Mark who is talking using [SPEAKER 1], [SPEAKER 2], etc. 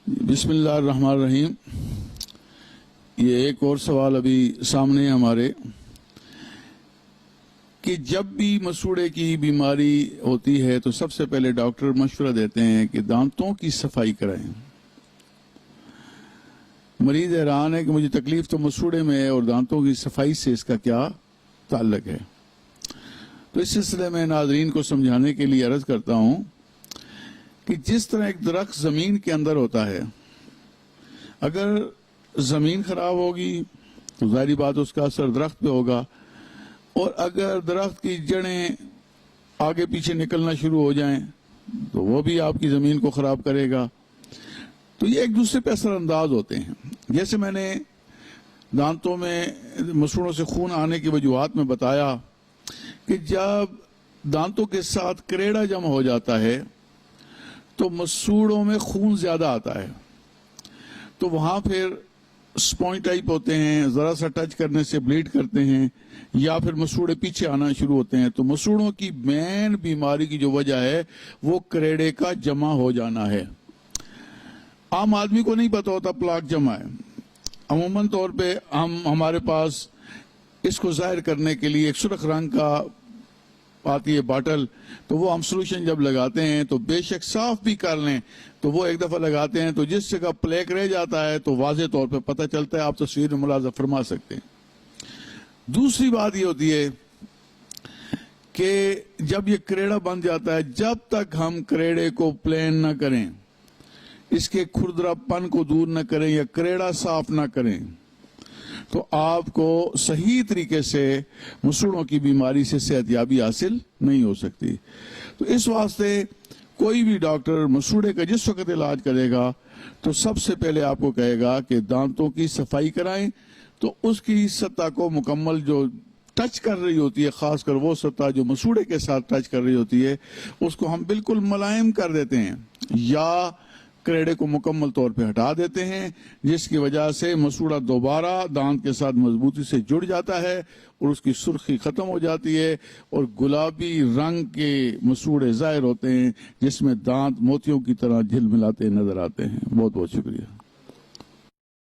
[SPEAKER 1] بسم اللہ الرحمن الرحیم۔ یہ ایک اور سوال ابھی سامنے ہمارے کہ جب بھی مسوڑے کی بیماری ہوتی ہے تو سب سے پہلے ڈاکٹر مشورہ دیتے ہیں کہ دانتوں کی صفائی کرائیں۔ مریض حیران ہے کہ مجھے تکلیف تو مسوڑے میں ہے اور دانتوں کی صفائی سے اس کا کیا تعلق ہے۔ تو اس سلسلے میں ناظرین کو سمجھانے کے لیے عرض کرتا ہوں کہ جس طرح ایک درخت زمین کے اندر ہوتا ہے، اگر زمین خراب ہوگی تو ظاہری بات اس کا اثر درخت پہ ہوگا، اور اگر درخت کی جڑیں آگے پیچھے نکلنا شروع ہو جائیں تو وہ بھی آپ کی زمین کو خراب کرے گا۔ تو یہ ایک دوسرے پہ اثر انداز ہوتے ہیں۔ جیسے میں نے دانتوں میں مسوڑوں سے خون آنے کی وجوہات میں بتایا کہ جب دانتوں کے ساتھ کریڑا جمع ہو جاتا ہے تو مسوڑوں میں خون زیادہ آتا ہے، تو وہاں پھر سپونج ٹائپ ہوتے ہیں، ذرا سا ٹچ کرنے سے بلیڈ کرتے ہیں، یا پھر مسوڑے پیچھے آنا شروع ہوتے ہیں۔ تو مسوڑوں کی مین بیماری کی جو وجہ ہے وہ کریڑے کا جمع ہو جانا ہے۔ عام آدمی کو نہیں پتا ہوتا پلاک جمع ہے۔ عموماً طور پہ ہمارے پاس اس کو ظاہر کرنے کے لیے ایک سرخ رنگ کا آتی ہے باٹل، تو وہ ہم سولوشن جب لگاتے ہیں تو بے شک صاف بھی کر لیں تو وہ ایک دفعہ لگاتے ہیں تو جس جگہ پلیک رہ جاتا ہے تو واضح طور پہ پتہ چلتا ہے، آپ تصویر میں ملاحظہ فرما سکتے ہیں۔ دوسری بات یہ ہوتی ہے کہ جب یہ کریڑا بن جاتا ہے، جب تک ہم کریڑے کو پلین نہ کریں، اس کے کھردرا پن کو دور نہ کریں یا کریڑا صاف نہ کریں، تو آپ کو صحیح طریقے سے مسوڑوں کی بیماری سے صحت یابی حاصل نہیں ہو سکتی۔ تو اس واسطے کوئی بھی ڈاکٹر مسوڑے کا جس وقت علاج کرے گا تو سب سے پہلے آپ کو کہے گا کہ دانتوں کی صفائی کرائیں، تو اس کی سطح کو مکمل جو ٹچ کر رہی ہوتی ہے، خاص کر وہ سطح جو مسوڑے کے ساتھ ٹچ کر رہی ہوتی ہے، اس کو ہم بالکل ملائم کر دیتے ہیں یا کریڑے کو مکمل طور پہ ہٹا دیتے ہیں، جس کی وجہ سے مسوڑا دوبارہ دانت کے ساتھ مضبوطی سے جڑ جاتا ہے اور اس کی سرخی ختم ہو جاتی ہے اور گلابی رنگ کے مسوڑے ظاہر ہوتے ہیں جس میں دانت موتیوں کی طرح جھلملاتے نظر آتے ہیں۔ بہت بہت شکریہ۔